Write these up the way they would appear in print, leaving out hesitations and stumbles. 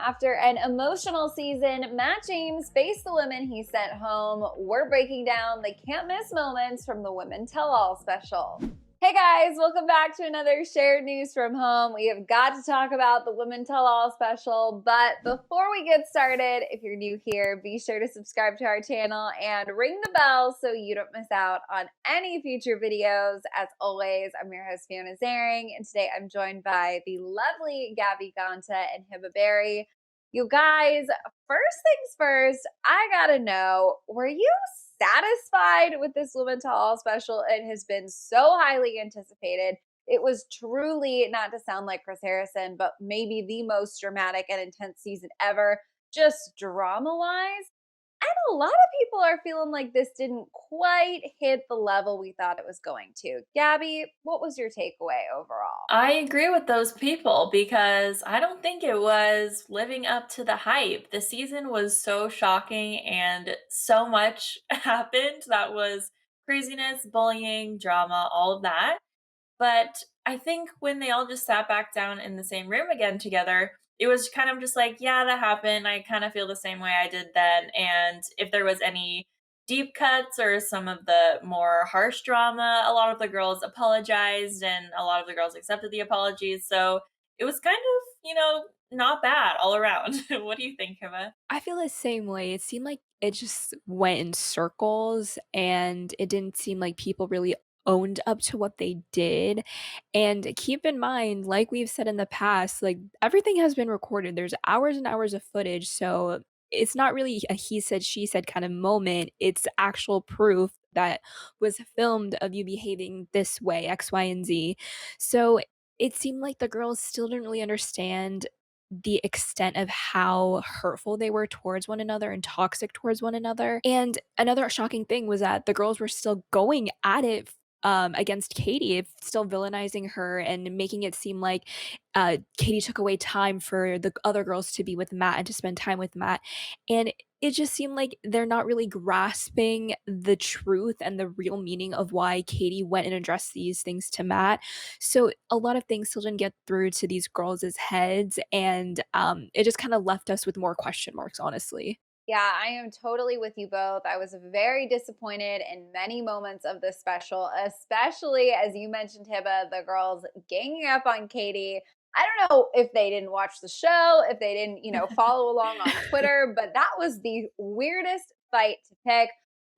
After an emotional season, Matt James faced the women he sent home. We're breaking down the can't miss moments from the Women Tell All special. Hey guys, welcome back to another shared news from home. We have got to talk about the Women Tell All special, but before we get started, if you're new here, be sure to subscribe to our channel and ring the bell so you don't miss out on any future videos. As always, I'm your host, Fiona Zaring, and today I'm joined by the lovely Gabby Ganta and Hiba Berry. You guys, first things first, I gotta know, were you satisfied with this Women Tell All special? It has been so highly anticipated. It was truly, not to sound like Chris Harrison, but maybe the most dramatic and intense season ever, just drama wise. And a lot of people are feeling like this didn't quite hit the level we thought it was going to. Gabby, what was your takeaway overall? I agree with those people because I don't think it was living up to the hype. The season was so shocking and so much happened that was craziness, bullying, drama, all of that. But I think when they all just sat back down in the same room again together, it was kind of just like, yeah, that happened. I kind of feel the same way I did then. And if there was any deep cuts or some of the more harsh drama, a lot of the girls apologized and a lot of the girls accepted the apologies. So it was kind of, not bad all around. What do you think, Hiva? I feel the same way. It seemed like it just went in circles and it didn't seem like people really owned up to what they did. And keep in mind, like we've said in the past, like everything has been recorded. There's hours and hours of footage. So it's not really a he said, she said kind of moment. It's actual proof that was filmed of you behaving this way, X, Y, and Z. So it seemed like the girls still didn't really understand the extent of how hurtful they were towards one another and toxic towards one another. And another shocking thing was that the girls were still going at it against Katie, still villainizing her and making it seem like Katie took away time for the other girls to be with Matt and to spend time with Matt. And it just seemed like they're not really grasping the truth and the real meaning of why Katie went and addressed these things to Matt. So a lot of things still didn't get through to these girls' heads, and it just kind of left us with more question marks, honestly. Yeah, I am totally with you both. I was very disappointed in many moments of this special, especially as you mentioned, Hiba, the girls ganging up on Katie. I don't know if they didn't watch the show, if they didn't, follow along on Twitter, but that was the weirdest fight to pick.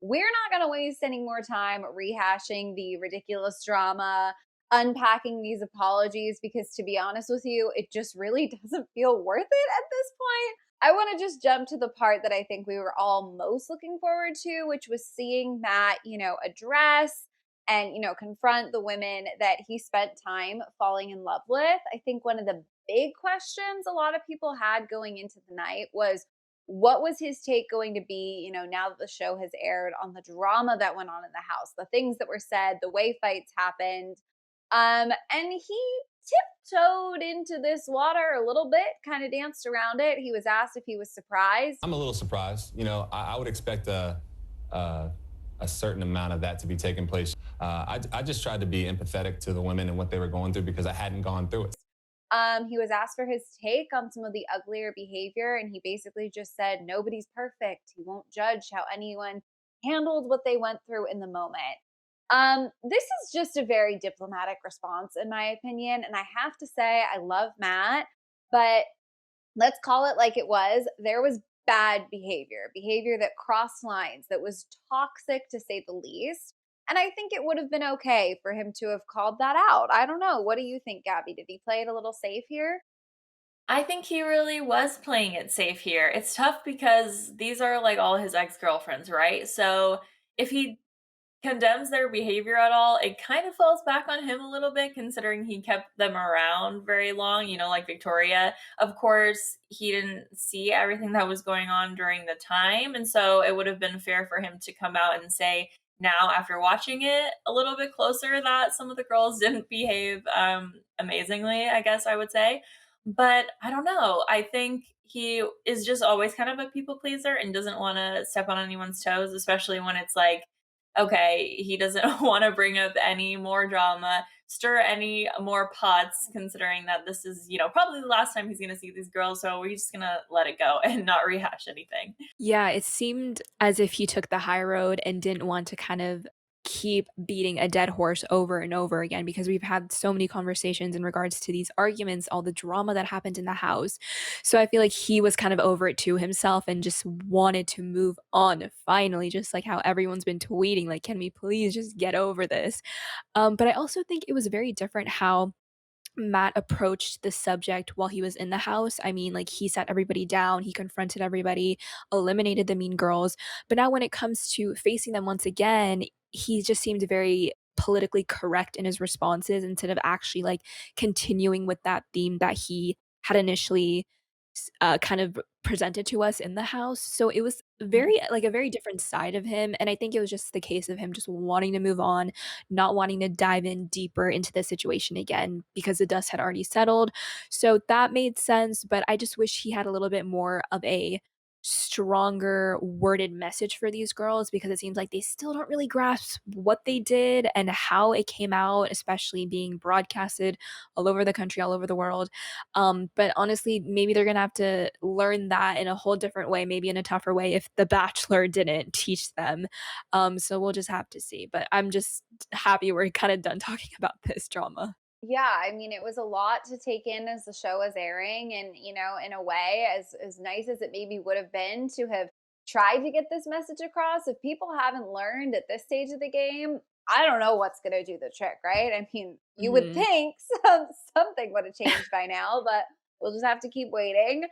We're not going to waste any more time rehashing the ridiculous drama, unpacking these apologies, because to be honest with you, it just really doesn't feel worth it at this point. I want to just jump to the part that I think we were all most looking forward to, which was seeing Matt, address and, confront the women that he spent time falling in love with. I think one of the big questions a lot of people had going into the night was, what was his take going to be, now that the show has aired, on the drama that went on in the house, the things that were said, the way fights happened. And he tiptoed into this water a little bit, kind of danced around it. He was asked if he was surprised. I'm a little surprised. I would expect a a certain amount of that to be taking place. I just tried to be empathetic to the women and what they were going through because I hadn't gone through it. He was asked for his take on some of the uglier behavior, and he basically just said, nobody's perfect. He won't judge how anyone handled what they went through in the moment. This is just a very diplomatic response, in my opinion. And I have to say, I love Matt, but let's call it like it was. There was bad behavior, behavior that crossed lines, that was toxic to say the least. And I think it would have been okay for him to have called that out. I don't know. What do you think, Gabby? Did he play it a little safe here? I think he really was playing it safe here. It's tough because these are like all his ex-girlfriends, right? So if he condemns their behavior at all, it kind of falls back on him a little bit considering he kept them around very long, like Victoria. Of course, he didn't see everything that was going on during the time, and so it would have been fair for him to come out and say now after watching it a little bit closer that some of the girls didn't behave amazingly, I guess I would say. But I don't know. I think he is just always kind of a people pleaser and doesn't want to step on anyone's toes, especially when it's like okay, he doesn't want to bring up any more drama, stir any more pots, considering that this is, probably the last time he's going to see these girls. So we're just going to let it go and not rehash anything. Yeah, it seemed as if he took the high road and didn't want to kind of keep beating a dead horse over and over again because we've had so many conversations in regards to these arguments, all the drama that happened in the house. So I feel like he was kind of over it to himself and just wanted to move on finally, just like how everyone's been tweeting, like, can we please just get over this? But I also think it was very different how Matt approached the subject while he was in the house. I mean, like, he sat everybody down, he confronted everybody, eliminated the mean girls. But now, when it comes to facing them once again, he just seemed very politically correct in his responses instead of actually like continuing with that theme that he had initially kind of presented to us in the house. So it was very like a very different side of him. And I think it was just the case of him just wanting to move on, not wanting to dive in deeper into the situation again because the dust had already settled. So that made sense, but I just wish he had a little bit more of a stronger worded message for these girls because it seems like they still don't really grasp what they did and how it came out, especially being broadcasted all over the country, all over the world. But honestly, maybe they're gonna have to learn that in a whole different way, maybe in a tougher way if The Bachelor didn't teach them. So we'll just have to see. But I'm just happy we're kind of done talking about this drama. Yeah, I mean, it was a lot to take in as the show was airing, and in a way, as nice as it maybe would have been to have tried to get this message across, if people haven't learned at this stage of the game, I don't know what's going to do the trick, right? I mean, you would Mhm. think something would have changed by now, but we'll just have to keep waiting.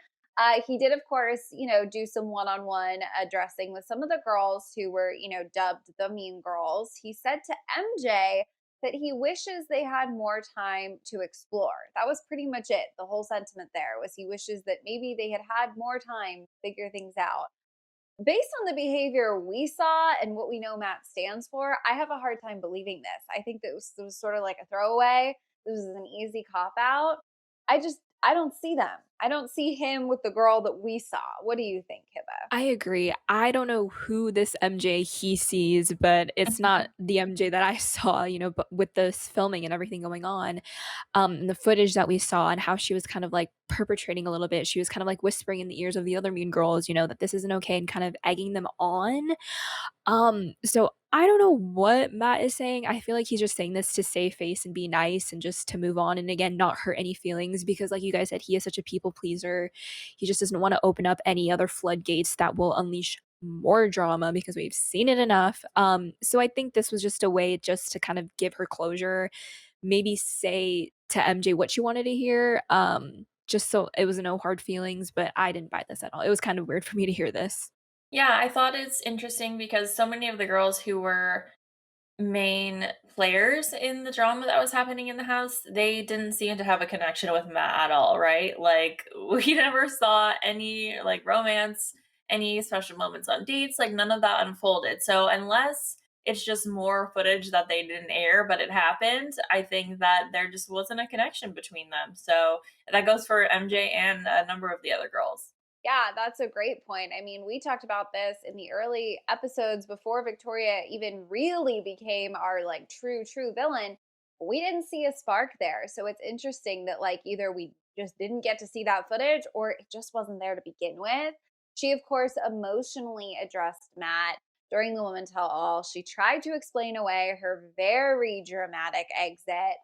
He did, of course, do some one-on-one addressing with some of the girls who were, dubbed the mean girls. He said to MJ that he wishes they had more time to explore. That was pretty much it. The whole sentiment there was he wishes that maybe they had had more time to figure things out. Based on the behavior we saw and what we know Matt stands for, I have a hard time believing this. I think that it was sort of like a throwaway. This was an easy cop out. I don't see them. I don't see him with the girl that we saw. What do you think, Hiba? I agree. I don't know who this MJ he sees, but it's not the MJ that I saw, but with this filming and everything going on, and the footage that we saw and how she was kind of like perpetrating a little bit. She was kind of like whispering in the ears of the other mean girls, that this isn't okay and kind of egging them on. So I don't know what Matt is saying. I feel like he's just saying this to save face and be nice and just to move on and again not hurt any feelings because like you guys said, he is such a people pleaser. He just doesn't want to open up any other floodgates that will unleash more drama because we've seen it enough. So I think this was just a way just to kind of give her closure, maybe say to MJ what she wanted to hear. Just so it was no hard feelings, but I didn't buy this at all. It was kind of weird for me to hear this. Yeah, I thought it's interesting because so many of the girls who were main players in the drama that was happening in the house, they didn't seem to have a connection with Matt at all, right? Like we never saw any like romance, any special moments on dates, like none of that unfolded. So unless it's just more footage that they didn't air, but it happened, I think that there just wasn't a connection between them. So that goes for MJ and a number of the other girls. Yeah, that's a great point. I mean, we talked about this in the early episodes before Victoria even really became our like true villain. We didn't see a spark there. So it's interesting that like either we just didn't get to see that footage or it just wasn't there to begin with. She of course emotionally addressed Matt during the Woman Tell All. She tried to explain away her very dramatic exit.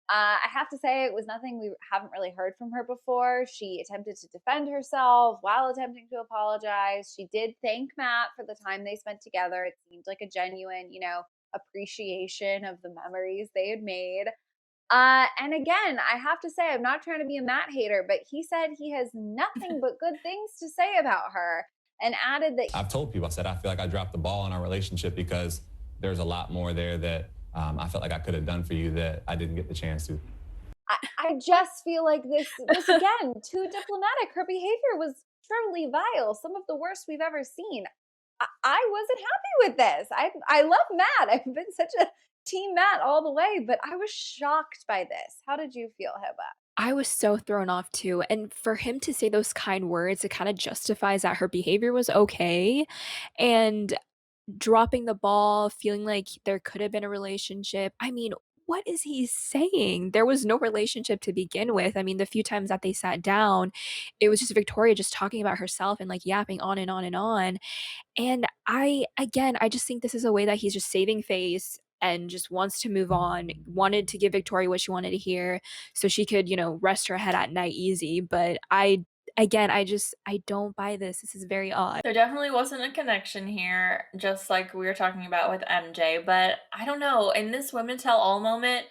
I have to say, it was nothing we haven't really heard from her before. She attempted to defend herself while attempting to apologize. She did thank Matt for the time they spent together. It seemed like a genuine, appreciation of the memories they had made. And again, I have to say, I'm not trying to be a Matt hater, but he said he has nothing but good things to say about her and added that I've told people, I said, I feel like I dropped the ball in our relationship because there's a lot more there that I felt like I could have done for you that I didn't get the chance to. I just feel like this again, too diplomatic. Her behavior was truly vile, some of the worst we've ever seen. I wasn't happy with this. I love Matt. I've been such a team Matt all the way, but I was shocked by this. How did you feel, Heba? I was so thrown off too. And for him to say those kind words, it kind of justifies that her behavior was okay. And dropping the ball, feeling like there could have been a relationship. I mean, what is he saying? There was no relationship to begin with. I mean, the few times that they sat down, it was just Victoria just talking about herself and like yapping on and on and on. And I just think this is a way that he's just saving face and just wants to move on, wanted to give Victoria what she wanted to hear so she could, rest her head at night easy. But I don't buy this. This is very odd. There definitely wasn't a connection here, just like we were talking about with MJ, but I don't know, in this women tell all moment,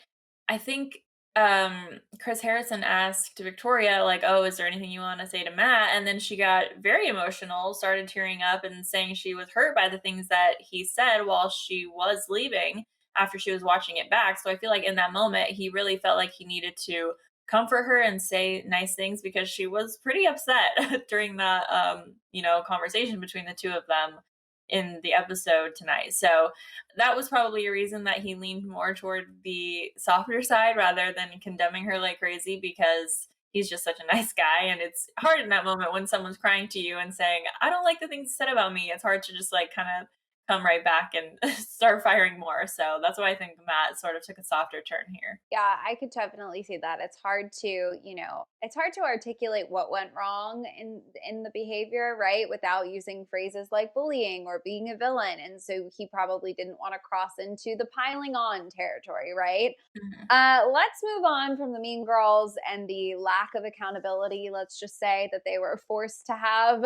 I think, Chris Harrison asked Victoria, like, "Oh, is there anything you wanna say to Matt?" And then she got very emotional, started tearing up and saying she was hurt by the things that he said while she was leaving after she was watching it back, so I feel like in that moment, he really felt like he needed to comfort her and say nice things because she was pretty upset during that conversation between the two of them in the episode tonight. So that was probably a reason that he leaned more toward the softer side rather than condemning her like crazy because he's just such a nice guy and it's hard in that moment when someone's crying to you and saying I don't like the things you said about me. It's hard to just like kind of come right back and start firing more. So that's why I think Matt sort of took a softer turn here. Yeah, I could definitely see that. It's hard to articulate what went wrong in the behavior, right? Without using phrases like bullying or being a villain. And so he probably didn't want to cross into the piling on territory, right? Mhm. Let's move on from the Mean Girls and the lack of accountability. Let's just say that they were forced to have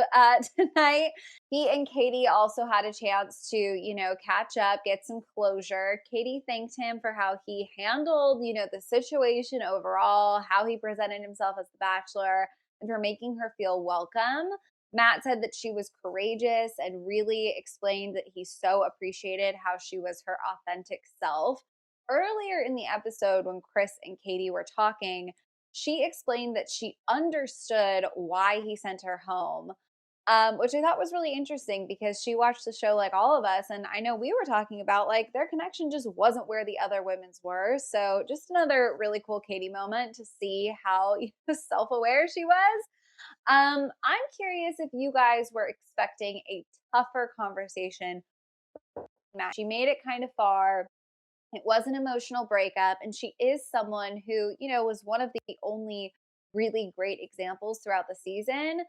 tonight. He and Katie also had a chance to, catch up, get some closure. Katie thanked him for how he handled, the situation overall, how he presented himself as the Bachelor, and for making her feel welcome. Matt said that she was courageous and really explained that he so appreciated how she was her authentic self. Earlier in the episode, when Chris and Katie were talking, she explained that she understood why he sent her home, which I thought was really interesting because she watched the show like all of us. And I know we were talking about like their connection just wasn't where the other women's were. So just another really cool Katie moment to see how self aware she was. I'm curious if you guys were expecting a tougher conversation. She made it kind of far. It was an emotional breakup, and she is someone who, was one of the only really great examples throughout the season.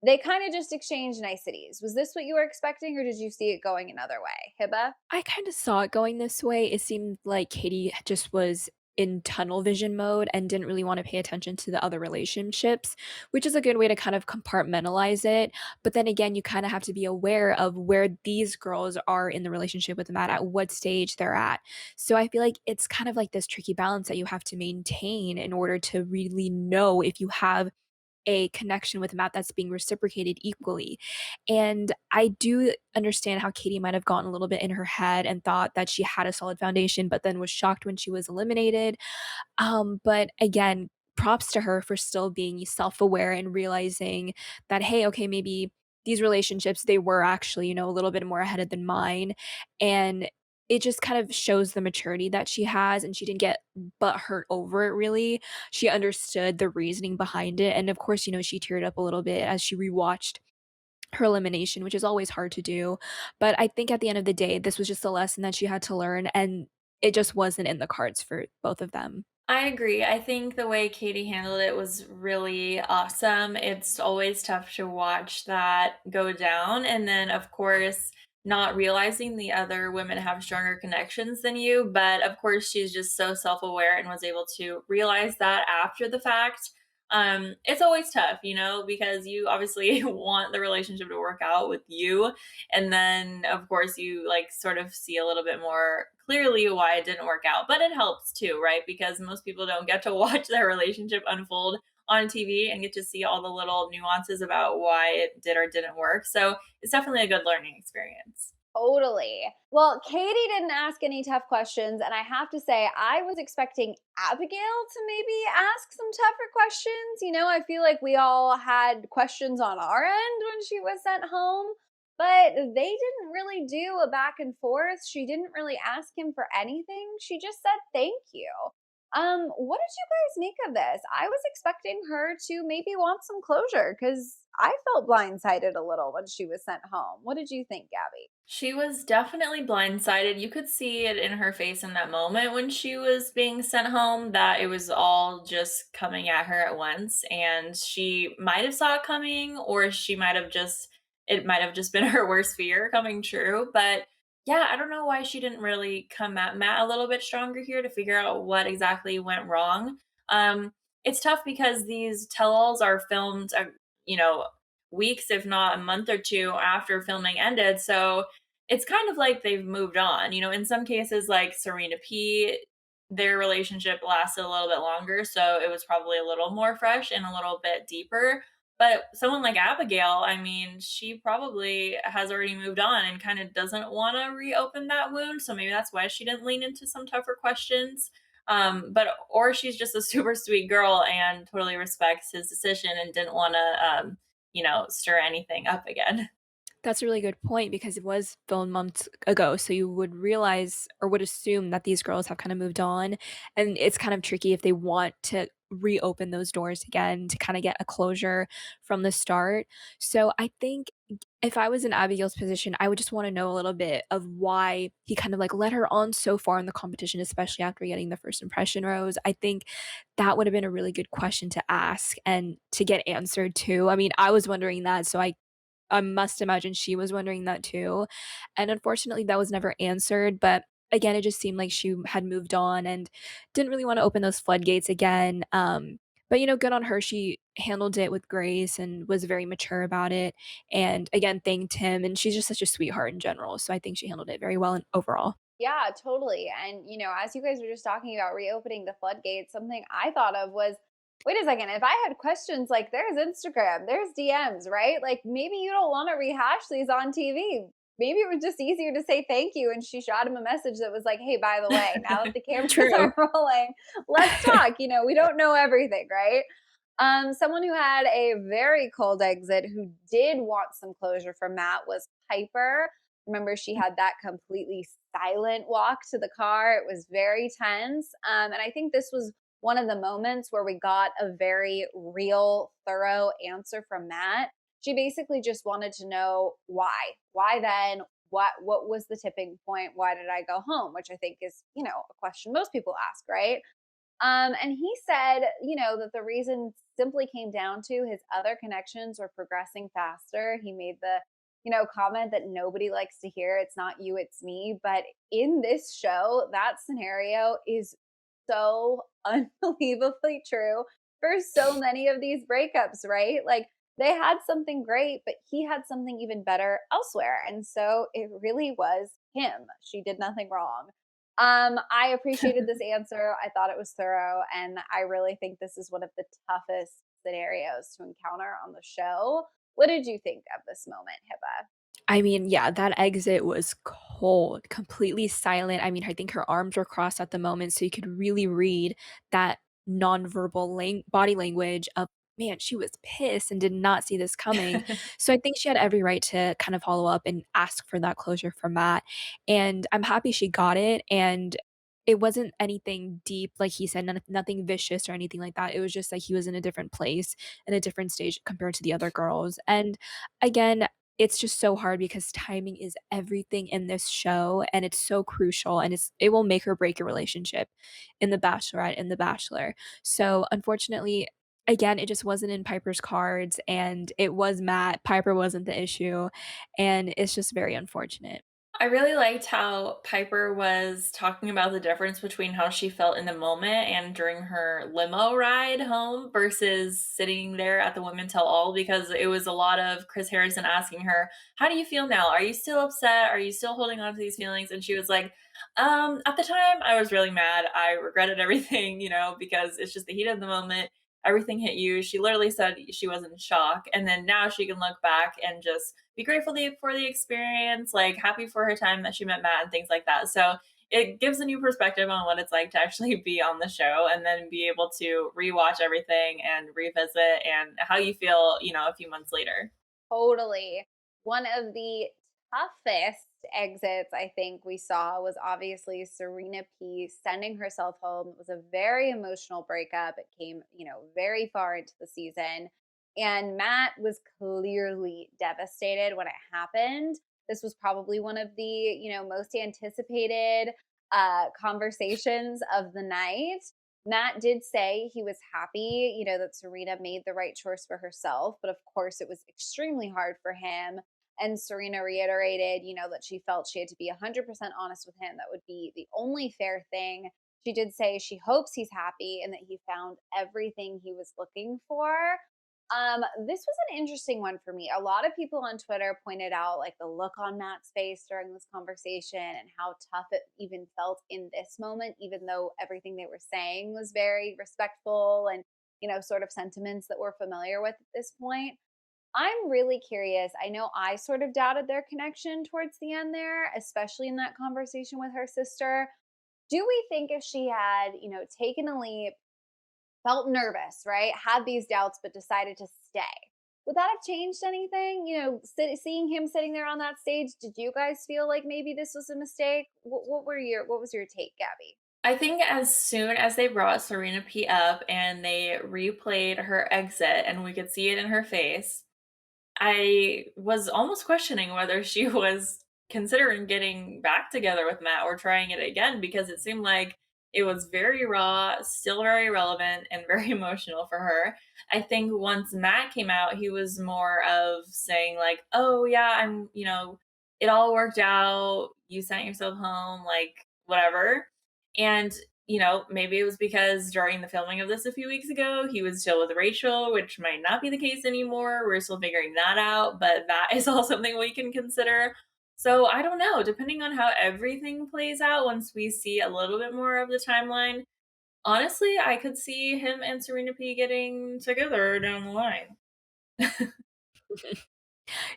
They kind of just exchanged niceties. Was this what you were expecting, or did you see it going another way? Hiba? I kind of saw it going this way. It seemed like Katie just was in tunnel vision mode and didn't really want to pay attention to the other relationships, which is a good way to kind of compartmentalize it. But then again, you kind of have to be aware of where these girls are in the relationship with Matt, at what stage they're at. So I feel like it's kind of like this tricky balance that you have to maintain in order to really know if you have a connection with Matt that's being reciprocated equally. And I do understand how Katie might have gotten a little bit in her head and thought that she had a solid foundation, but then was shocked when she was eliminated. But again, props to her for still being self-aware and realizing that, hey, okay, maybe these relationships, they were actually, a little bit more ahead than mine. And it just kind of shows the maturity that she has, and she didn't get butt hurt over it really. She understood the reasoning behind it. And of course, she teared up a little bit as she rewatched her elimination, which is always hard to do. But I think at the end of the day, this was just a lesson that she had to learn, and it just wasn't in the cards for both of them. I agree. I think the way Katie handled it was really awesome. It's always tough to watch that go down. And then, of course, not realizing the other women have stronger connections than you. But of course, she's just so self aware and was able to realize that after the fact. It's always tough, because you obviously want the relationship to work out with you, and then of course you like sort of see a little bit more clearly why it didn't work out, but it helps too, right? Because most people don't get to watch their relationship unfold on TV and get to see all the little nuances about why it did or didn't work. So it's definitely a good learning experience. Totally. Well, Katie didn't ask any tough questions. And I have to say, I was expecting Abigail to maybe ask some tougher questions. I feel like we all had questions on our end when she was sent home, but they didn't really do a back and forth. She didn't really ask him for anything. She just said thank you. What did you guys make of this? I was expecting her to maybe want some closure because I felt blindsided a little when she was sent home. What did you think, Gabby? She was definitely blindsided. You could see it in her face in that moment when she was being sent home that it was all just coming at her at once. And she might have saw it coming, or she might have just, it might have just been her worst fear coming true. But yeah, I don't know why she didn't really come at Matt a little bit stronger here to figure out what exactly went wrong. Um, it's tough because these tell alls are filmed, you know, weeks, if not a month or two after filming ended. So it's kind of like they've moved on. In some cases, like Serena P, their relationship lasted a little bit longer, so it was probably a little more fresh and a little bit deeper. But someone like Abigail, I mean, she probably has already moved on and kind of doesn't want to reopen that wound. So maybe that's why she didn't lean into some tougher questions. But or she's just a super sweet girl and totally respects his decision and didn't want to, stir anything up again. That's a really good point because it was filmed months ago, so you would realize or would assume that these girls have kinda moved on, and it's kind of tricky if they want to reopen those doors again to kinda get a closure from the start. So I think if I was in Abigail's position, I would just wanna know a little bit of why he kind of, like, led her on so far in the competition, especially after getting the first impression rose. I think that would have been a really good question to ask and to get answered too. I mean, I was wondering that, so I must imagine she was wondering that too, and unfortunately, that was never answered, but again, it just seemed like she had moved on and didn't really wanna open those floodgates again, but, good on her, she handled it with grace and was very mature about it, and again, thanked him, and she's just such a sweetheart in general, so I think she handled it very well and overall. Yeah, totally. And, as you guys were just talking about reopening the floodgates, something I thought of was wait a second, if I had questions, like there's Instagram, there's DMs, right? Like maybe you don't want to rehash these on TV. Maybe it was just easier to say thank you. And she shot him a message that was like, hey, by the way, now that the cameras True. are rolling, let's talk. We don't know everything, right? Someone who had a very cold exit who did want some closure from Matt was Piper. Remember, she had that completely silent walk to the car. It was very tense. And I think this was one of the moments where we got a very real, thorough answer from Matt. She basically just wanted to know why. Why then? What was the tipping point? Why did I go home? Which I think is, a question most people ask, right? And he said, that the reason simply came down to his other connections were progressing faster. He made the, comment that nobody likes to hear. It's not you, it's me. But in this show, that scenario is so unbelievably true for so many of these breakups, right? Like they had something great, but he had something even better elsewhere. And so it really was him. She did nothing wrong. I appreciated this answer. I thought it was thorough, and I really think this is one of the toughest scenarios to encounter on the show. What did you think of this moment, Hiba? I mean, yeah, that exit was cold, completely silent. I mean, I think her arms were crossed at the moment, so you could really read that nonverbal body language of, man, she was pissed and did not see this coming. So I think she had every right to kind of follow up and ask for that closure from Matt. And I'm happy she got it. And it wasn't anything deep, like he said, nothing vicious or anything like that. It was just like he was in a different place, in a different stage compared to the other girls. And again, it's just so hard because timing is everything in this show, and it's so crucial, and it will make or break your relationship in The Bachelorette and The Bachelor. So, unfortunately, again, it just wasn't in Piper's cards, and it was Matt. Piper wasn't the issue, and it's just very unfortunate. I really liked how Piper was talking about the difference between how she felt in the moment and during her limo ride home versus sitting there at the Women Tell All, because it was a lot of Chris Harrison asking her, how do you feel now? Are you still upset? Are you still holding on to these feelings? And she was like, at the time I was really mad. I regretted everything, because it's just the heat of the moment. Everything hit you. She literally said she was in shock. And then now she can look back and just be grateful for the experience, like happy for her time that she met Matt and things like that. So it gives a new perspective on what it's like to actually be on the show and then be able to rewatch everything and revisit and how you feel, a few months later. Totally. One of the toughest exits I think we saw was obviously Serena P sending herself home. It was a very emotional breakup. It came, very far into the season. And Matt was clearly devastated when it happened. This was probably one of the, most anticipated conversations of the night. Matt did say he was happy, that Serena made the right choice for herself, but of course it was extremely hard for him. And Serena reiterated, that she felt she had to be 100% honest with him. That would be the only fair thing. She did say she hopes he's happy and that he found everything he was looking for. This was an interesting one for me. A lot of people on Twitter pointed out like the look on Matt's face during this conversation and how tough it even felt in this moment, even though everything they were saying was very respectful and, sort of sentiments that we're familiar with at this point. I'm really curious. I know I sort of doubted their connection towards the end there, especially in that conversation with her sister. Do we think if she had, taken a leap, felt nervous, right? Had these doubts, but decided to stay. Would that have changed anything? Seeing him sitting there on that stage, did you guys feel like maybe this was a mistake? What was your take, Gabby? I think as soon as they brought Serena P up and they replayed her exit and we could see it in her face, I was almost questioning whether she was considering getting back together with Matt or trying it again because it seemed like it was very raw, still very relevant, and very emotional for her. I think once Matt came out, he was more of saying, like, oh, yeah, it all worked out. You sent yourself home, like, whatever. And maybe it was because during the filming of this a few weeks ago, he was still with Rachel, which might not be the case anymore. We're still figuring that out, but that is all something we can consider. So I don't know, depending on how everything plays out once we see a little bit more of the timeline. Honestly, I could see him and Serena P getting together down the line.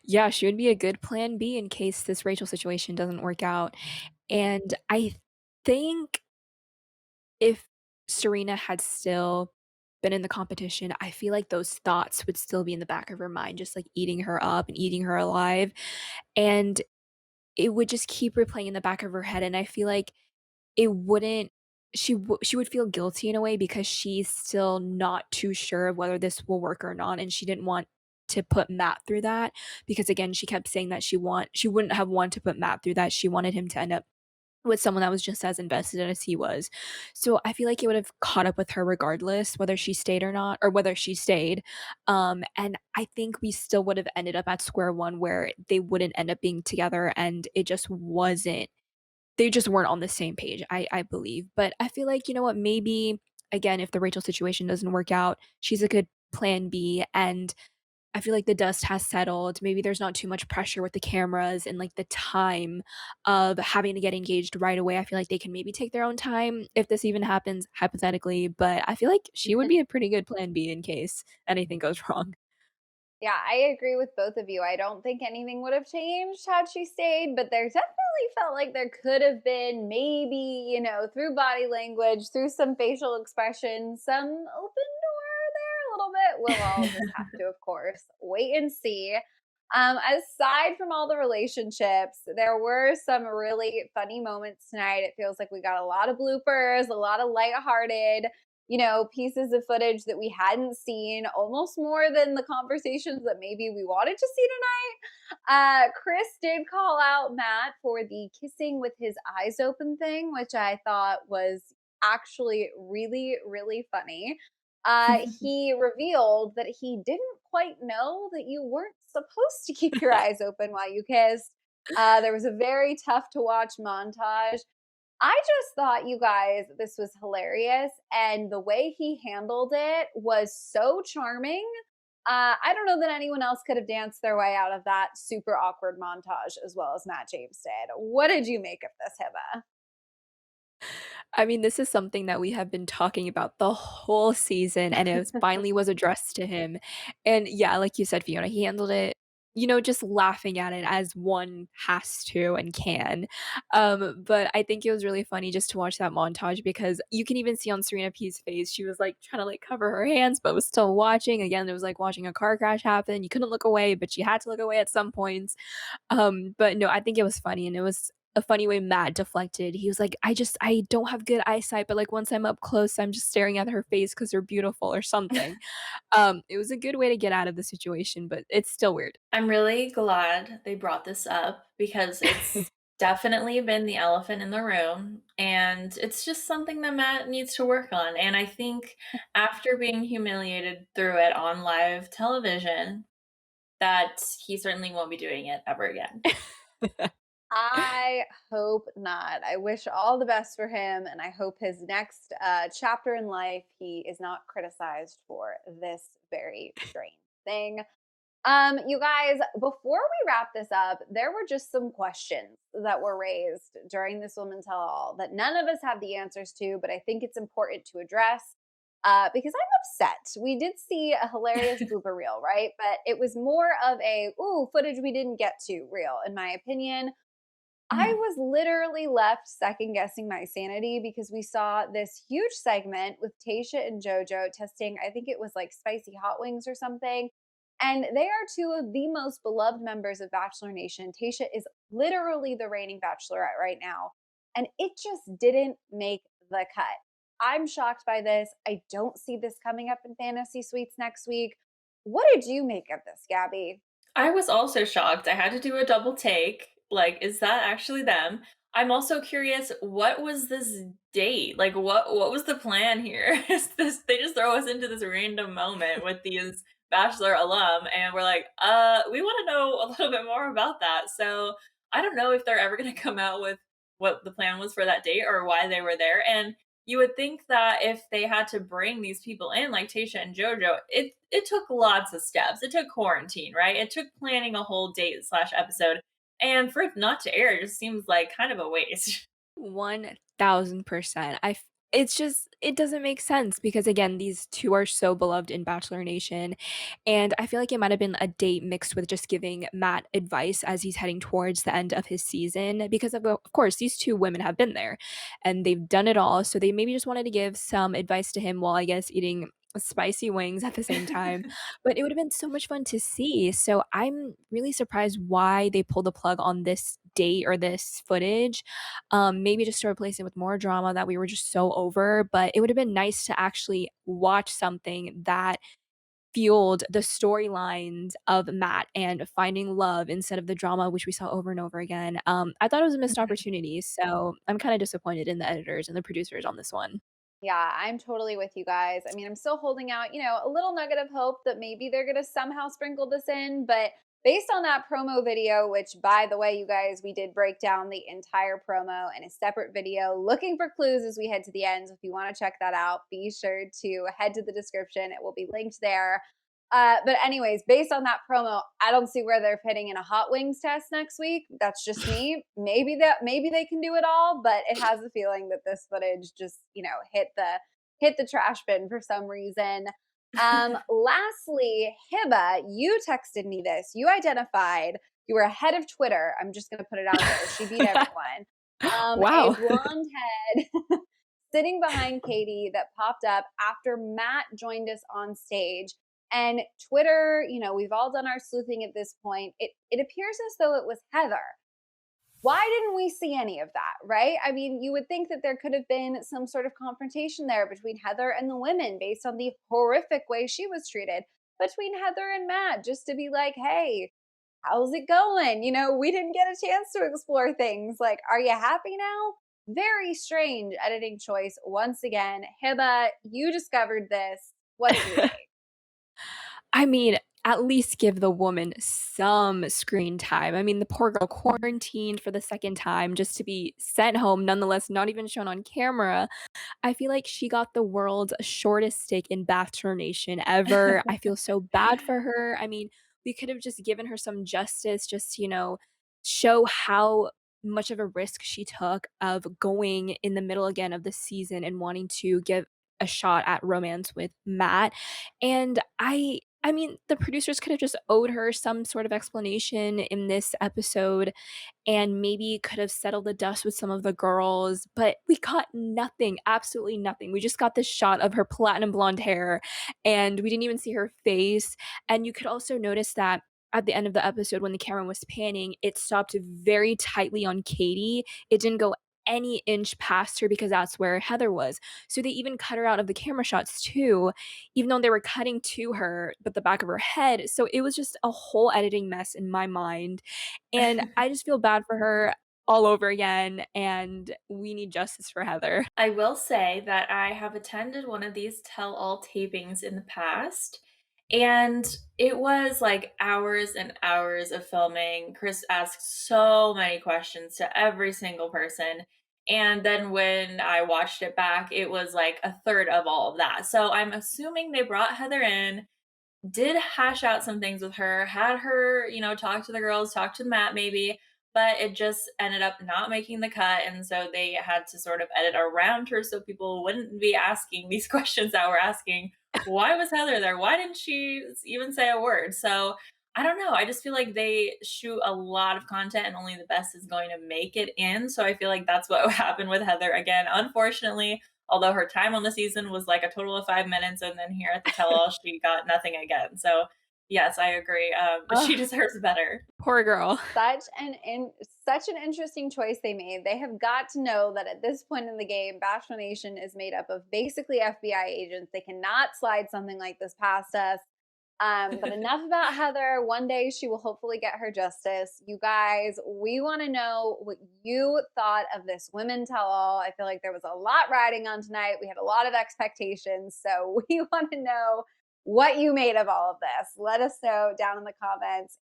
Yeah, she would be a good plan B in case this Rachel situation doesn't work out. And I think if Serena had still been in the competition, I feel like those thoughts would still be in the back of her mind, just like eating her up and eating her alive. And it would just keep replaying in the back of her head. And I feel like it wouldn't she would feel guilty in a way because she's still not too sure of whether this will work or not, and she didn't want to put Matt through that because, again, she kept saying that she wouldn't have wanted to put Matt through that, she wanted him to end up with someone that was just as invested as he was. So, I feel like it would have caught up with her regardless whether she stayed or not or whether she stayed, and I think we still would have ended up at square one where they wouldn't end up being together, and it just wasn't they just weren't on the same page, I believe. But I feel like, you know what, maybe again, if the Rachel situation doesn't work out, she's a good plan B, and I feel like the dust has settled. Maybe there's not too much pressure with the cameras and like the time of having to get engaged right away. I feel like they can maybe take their own time if this even happens hypothetically, but I feel like she would be a pretty good plan B in case anything goes wrong. Yeah, I agree with both of you. I don't think anything would have changed had she stayed, but there definitely felt like there could have been maybe, through body language, through some facial expressions, some open door there a little bit. We'll all just have to, of course, wait and see. Aside from all the relationships, there were some really funny moments tonight. It feels like we got a lot of bloopers, a lot of lighthearted, pieces of footage that we hadn't seen, almost more than the conversations that maybe we wanted to see tonight. Chris did call out Matt for the kissing with his eyes open thing, which I thought was actually really, really funny. He revealed that he didn't quite know that you weren't supposed to keep your eyes open while you kissed. There was a very tough to watch montage. I just thought, you guys, this was hilarious. And the way he handled it was so charming. I don't know that anyone else could have danced their way out of that super awkward montage as well as Matt James did. What did you make of this, Hiba? I mean, this is something that we have been talking about the whole season, and it was finally was addressed to him. And yeah, like you said, Fiona, he handled it, just laughing at it as one has to and can. But I think it was really funny just to watch that montage because you can even see on Serena P's face, she was like trying to like cover her hands, but was still watching. Again, it was like watching a car crash happen. You couldn't look away, but she had to look away at some points. But no, I think it was funny and it was a funny way Matt deflected. He was like, I don't have good eyesight, but, like, once I'm up close, I'm just staring at her face because 'cause they're beautiful,' or something. It was a good way to get out of the situation, but it's still weird. I'm really glad they brought this up because it's definitely been the elephant in the room, and it's just something that Matt needs to work on. And I think after being humiliated through it on live television, that he certainly won't be doing it ever again. I hope not. I wish all the best for him, and I hope his next chapter in life he is not criticized for this very strange thing. You guys, before we wrap this up, there were just some questions that were raised during this Women Tell All that none of us have the answers to, but I think it's important to address because I'm upset. We did see a hilarious blooper reel, right? But it was more of a, ooh, footage we didn't get to reel, in my opinion. I Mhm. was literally left second guessing my sanity because we saw this huge segment with Tasha and JoJo testing, I think it was like spicy hot wings or something. And they are two of the most beloved members of Bachelor Nation. Tasha is literally the reigning bachelorette right now. And it just didn't make the cut. I'm shocked by this. I don't see this coming up in Fantasy Suites next week. What did you make of this, Gabby? I was also shocked. I had to do a double take. Like, is that actually them? I'm also curious, what was this date? Like, what was the plan here? Is this they just throw us into this random moment with these Bachelor alum, and we're like, we want to know a little bit more about that. So I don't know if they're ever going to come out with what the plan was for that date or why they were there. And you would think that if they had to bring these people in, like Tasha and JoJo, it took lots of steps. It took quarantine, right? It took planning a whole date slash episode, and for it not to air, it just seems like kind of a waste. 1000%. It's just it doesn't make sense because again, these 2 are so beloved in Bachelor Nation, and I feel like it might have been a date mixed with just giving Matt advice as he's heading towards the end of his season because of course, these 2 women have been there, and they've done it all, so they maybe just wanted to give some advice to him while, I guess, eating spicy wings at the same time, but it would have been so much fun to see, so I'm really surprised why they pulled the plug on this date or this footage. Maybe just to replace it with more drama that we were just so over, but it would have been nice to actually watch something that fueled the storylines of Matt and finding love instead of the drama, which we saw over and over again. I thought it was a missed opportunity, so I'm kinda disappointed in the editors and the producers on this one. Yeah, I'm totally with you guys. I mean, I'm still holding out, a little nugget of hope that maybe they're going to somehow sprinkle this in. But based on that promo video, which by the way, you guys, we did break down the entire promo in a separate video looking for clues as we head to the end. So if you want to check that out, be sure to head to the description. It will be linked there. But anyways, based on that promo, I don't see where they're fitting in a hot wings test next week. That's just me. Maybe they can do it all, but it has a feeling that this footage just, hit the trash bin for some reason. Lastly, Hiba, you texted me this. You identified you were ahead of Twitter. I'm just gonna put it out there. She beat everyone. A Wow. blonde head sitting behind Katie that popped up after Matt joined us on stage. And Twitter, we've all done our sleuthing at this point. It appears as though it was Heather. Why didn't we see any of that, right? I mean, you would think that there could have been some sort of confrontation there between Heather and the women based on the horrific way she was treated, between Heather and Matt, just to be like, hey, how's it going? We didn't get a chance to explore things. Like, are you happy now? Very strange editing choice. Once again, Hiba, you discovered this. What did you think? I mean, at least give the woman some screen time. I mean, the poor girl quarantined for the second time just to be sent home, nonetheless, not even shown on camera. I feel like she got the world's shortest stick in Bachelor Nation ever. I feel so bad for her. I mean, we could have just given her some justice, just, show how much of a risk she took of going in the middle again of the season and wanting to give a shot at romance with Matt. And I mean, the producers could have just owed her some sort of explanation in this episode and maybe could have settled the dust with some of the girls, but we got nothing, absolutely nothing. We just got this shot of her platinum blonde hair, and we didn't even see her face, and you could also notice that at the end of the episode when the camera was panning, it stopped very tightly on Katie. It didn't go any inch past her because that's where Heather was. So they even cut her out of the camera shots too, even though they were cutting to her, but the back of her head. So it was just a whole editing mess in my mind. And I just feel bad for her all over again. And we need justice for Heather. I will say that I have attended one of these tell all tapings in the past, and it was like hours and hours of filming. Chris asked so many questions to every single person. And then when I watched it back, it was like a third of all of that. So I'm assuming they brought Heather in, did hash out some things with her, had her, talk to the girls, talk to Matt maybe, but it just ended up not making the cut. And so they had to sort of edit around her so people wouldn't be asking these questions that we're asking. Why was Heather there? Why didn't she even say a word? So I don't know. I just feel like they shoot a lot of content and only the best is going to make it in. So I feel like that's what happened with Heather again. Unfortunately, although her time on the season was like a total of 5 minutes, and then here at the tell all, she got nothing again. So, yes, I agree. She Ugh, deserves better. poor girl. Such an interesting choice they made. They have got to know that at this point in the game, Bachelor Nation is made up of basically FBI agents. They cannot slide something like this past us. But enough about Heather. One day she will hopefully get her justice. You guys, we want to know what you thought of this women tell all. I feel like there was a lot riding on tonight. We had a lot of expectations. So we want to know what you made of all of this. Let us know down in the comments.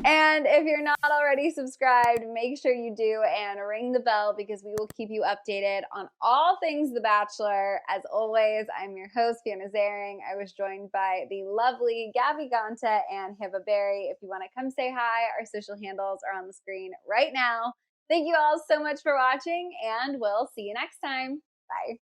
And if you're not already subscribed, make sure you do and ring the bell because we will keep you updated on all things The Bachelor. As always, I'm your host, Fiona Zaring. I was joined by the lovely Gabby Ganta and Hiba Berry. If you want to come say hi, our social handles are on the screen right now. Thank you all so much for watching, and we'll see you next time. Bye.